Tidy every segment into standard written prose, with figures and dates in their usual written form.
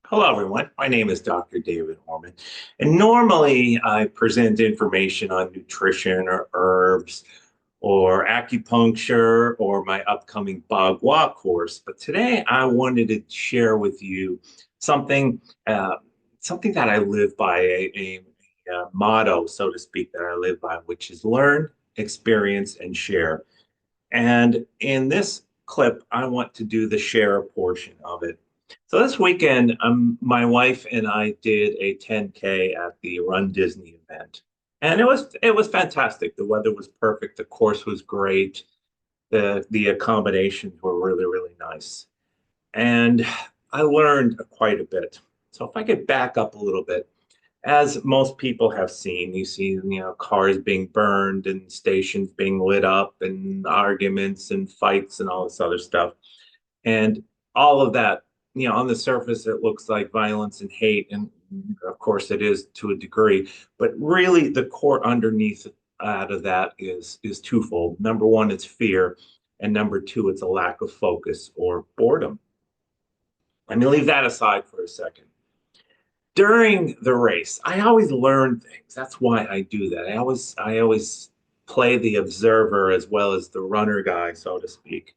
Hello, everyone. My name is Dr. David Orman, and normally I present information on nutrition or herbs or acupuncture or my upcoming Bagua course. But today I wanted to share with you something, uh, something that I live by, a motto, so to speak, that I live by, which is learn, experience, and share. And in this clip, I want to do the share portion of it. So this weekend, my wife and I did a 10K at the Run Disney event, and it was fantastic. The weather was perfect. The course was great. The accommodations were really nice, and I learned quite a bit. So if I could back up a little bit, as most people have seen, you see, cars being burned and stations being lit up and arguments and fights and all this other stuff. And all of that, on the surface, it looks like violence and hate. And of course it is to a degree, but really the core underneath out of that is twofold. Number one, it's fear. And number two, it's a lack of focus or boredom. Let me leave that aside for a second. During the race, I always learn things. That's why I do that. I always play the observer as well as the runner guy, so to speak.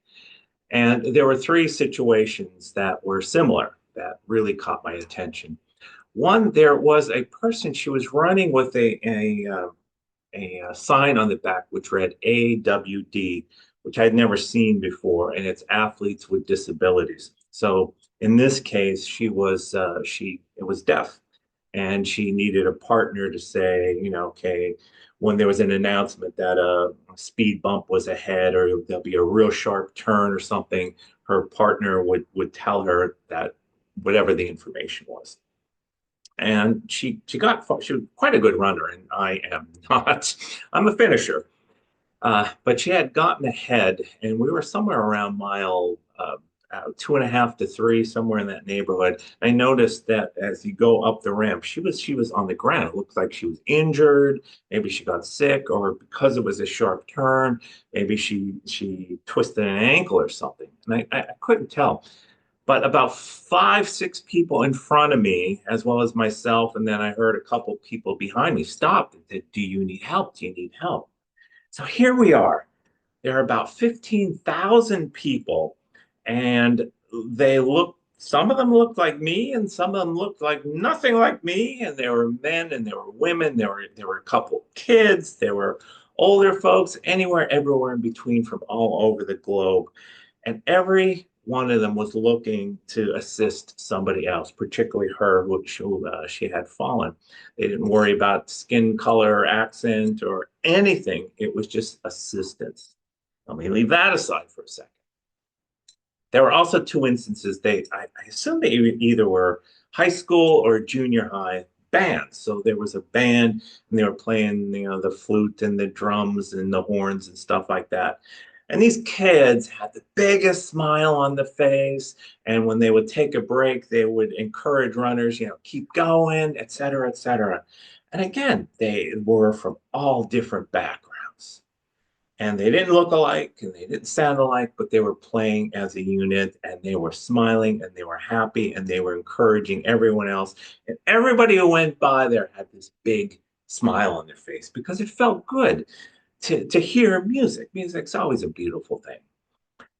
And there were three situations that were similar that really caught my attention. One, there was a person, she was running with a sign on the back which read AWD, which I'd never seen before, and it's athletes with disabilities. So in this case, she it was deaf, and she needed a partner to say, okay, when there was an announcement that a speed bump was ahead or there'll be a real sharp turn or something, her partner would tell her that whatever the information was. And she was quite a good runner, and I am not. I'm a finisher. But she had gotten ahead, and we were somewhere around mile 2.5 to 3, somewhere in that neighborhood. I noticed that as you go up the ramp, she was on the ground. It looked like she was injured. Maybe she got sick, or because it was a sharp turn, maybe she twisted an ankle or something. And I couldn't tell. But about 5, 6 people in front of me, as well as myself, and then I heard a couple people behind me stop and said, "Do you need help? Do you need help?" So here we are. There are about 15,000 people, and some of them looked like me, and some of them looked like nothing like me. And there were men and there were women, there were a couple of kids, there were older folks, anywhere, everywhere in between from all over the globe. And every one of them was looking to assist somebody else, particularly her, she had fallen. They didn't worry about skin color, accent, or anything. It was just assistance. Let me leave that aside for a second. There were also two instances. I assume they either were high school or junior high bands. So there was a band, and they were playing, the flute and the drums and the horns and stuff like that. And these kids had the biggest smile on the face. And when they would take a break, they would encourage runners, keep going, et cetera, et cetera. And again, they were from all different backgrounds, and they didn't look alike and they didn't sound alike, but they were playing as a unit, and they were smiling and they were happy and they were encouraging everyone else. And everybody who went by there had this big smile on their face because it felt good to hear music. Music's always a beautiful thing.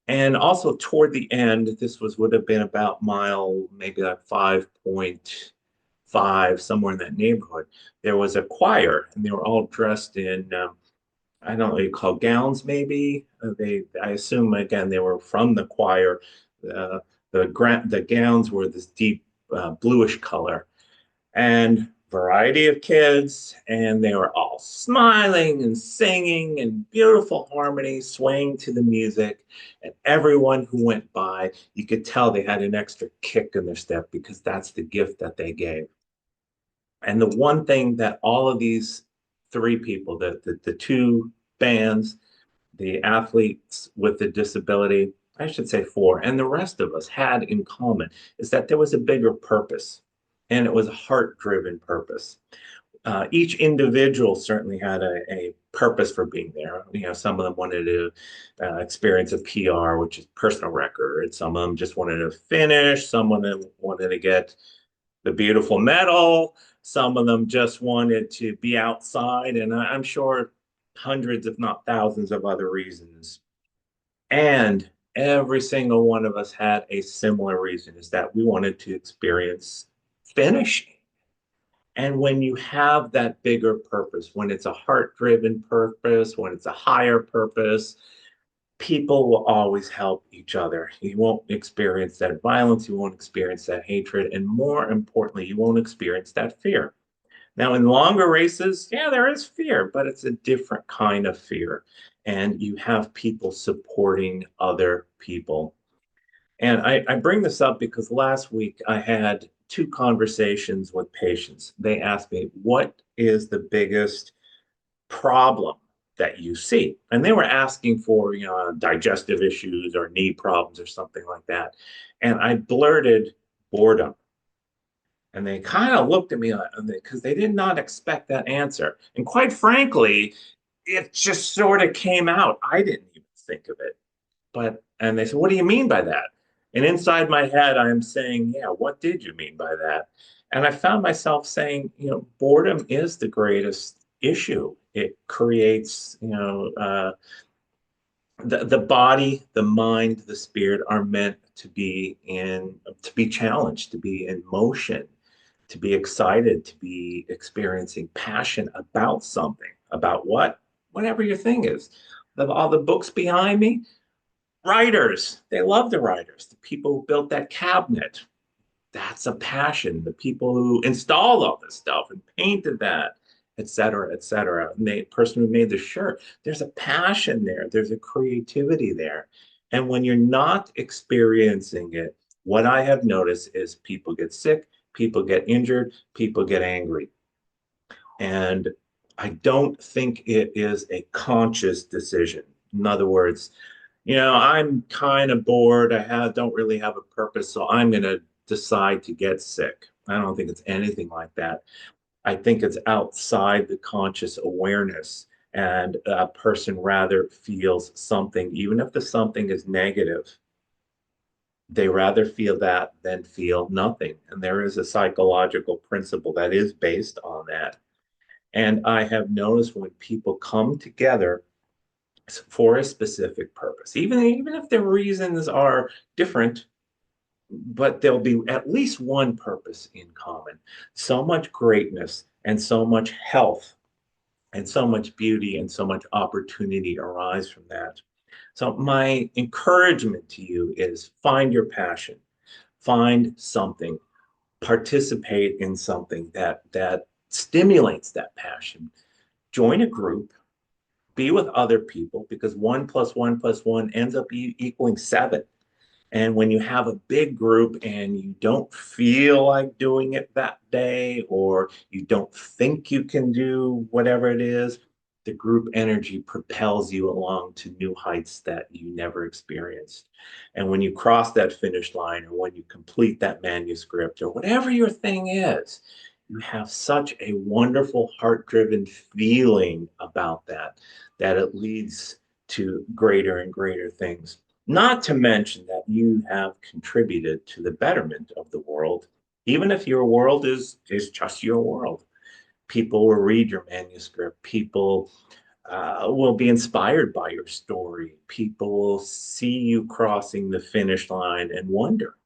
And also toward the end, this would have been about mile maybe like 5.5, somewhere in that neighborhood. There was a choir, and they were all dressed in I don't know what you call gowns, maybe. I assume again they were from the choir. Uh, the gowns were this deep bluish color, and variety of kids, and they were all smiling and singing and beautiful harmony, swaying to the music. And everyone who went by, you could tell they had an extra kick in their step because that's the gift that they gave. And the one thing that all of these three people, the two bands, the athletes with the disability, I should say four, and the rest of us had in common is that there was a bigger purpose, and it was a heart-driven purpose. Each individual certainly had a purpose for being there. Some of them wanted to experience a PR, which is personal record. Some of them just wanted to finish. Some of them wanted to get the beautiful metal. Some of them just wanted to be outside, and I'm sure hundreds, if not thousands, of other reasons. And every single one of us had a similar reason, is that we wanted to experience finishing. And when you have that bigger purpose, when it's a heart-driven purpose, when it's a higher purpose, people will always help each other. You won't experience that violence, you won't experience that hatred, and more importantly, you won't experience that fear. Now, in longer races, yeah, there is fear, but it's a different kind of fear. And you have people supporting other people. And I bring this up because last week I had two conversations with patients. They asked me, what is the biggest problem that you see? And they were asking for, digestive issues or knee problems or something like that. And I blurted boredom. And they kind of looked at me because they did not expect that answer. And quite frankly, it just sort of came out. I didn't even think of it. And they said, what do you mean by that? And inside my head, I'm saying, yeah, what did you mean by that? And I found myself saying, boredom is the greatest issue. It creates, the body, the mind, the spirit are meant to be challenged, to be in motion, to be excited, to be experiencing passion about something, about whatever your thing is. All the books behind me, writers, they love the writers, the people who built that cabinet. That's a passion. The people who installed all this stuff and painted that, et cetera, et cetera. And the person who made the shirt, there's a passion there. There's a creativity there. And when you're not experiencing it, what I have noticed is people get sick, people get injured, people get angry. And I don't think it is a conscious decision. In other words, I'm kind of bored. Don't really have a purpose, so I'm going to decide to get sick. I don't think it's anything like that. I think it's outside the conscious awareness, and a person rather feels something, even if the something is negative. They rather feel that than feel nothing. And there is a psychological principle that is based on that. And I have noticed when people come together for a specific purpose, even if their reasons are different, but there'll be at least one purpose in common. So much greatness and so much health and so much beauty and so much opportunity arise from that. So my encouragement to you is find your passion, find something, participate in something that stimulates that passion. Join a group, be with other people, because 1 + 1 + 1 ends up equaling 7. And when you have a big group and you don't feel like doing it that day, or you don't think you can do whatever it is, the group energy propels you along to new heights that you never experienced. And when you cross that finish line, or when you complete that manuscript, or whatever your thing is, you have such a wonderful heart-driven feeling about that, that it leads to greater and greater things. Not to mention that you have contributed to the betterment of the world, even if your world is just your world. People will read your manuscript. People will be inspired by your story. People will see you crossing the finish line and wonder,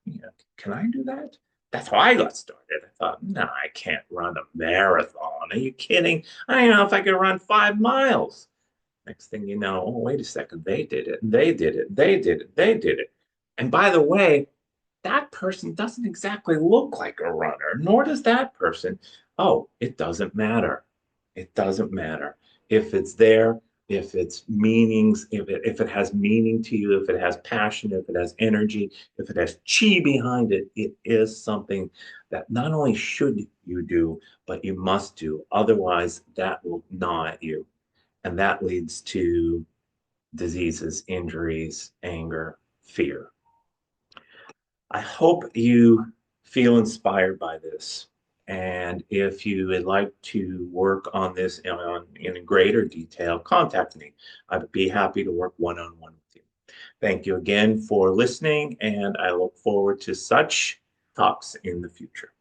can I do that? That's how I got started. I thought, no, I can't run a marathon. Are you kidding? I don't know if I could run 5 miles. Next thing you know, oh, wait a second, they did it, they did it, they did it, they did it. And by the way, that person doesn't exactly look like a runner, nor does that person. Oh, it doesn't matter. It doesn't matter. If it's there, if it's meanings, if it has meaning to you, if it has passion, if it has energy, if it has chi behind it, it is something that not only should you do, but you must do. Otherwise, that will gnaw at you. And that leads to diseases, injuries, anger, fear. I hope you feel inspired by this. And if you would like to work on this in greater detail, contact me. I'd be happy to work one-on-one with you. Thank you again for listening, and I look forward to such talks in the future.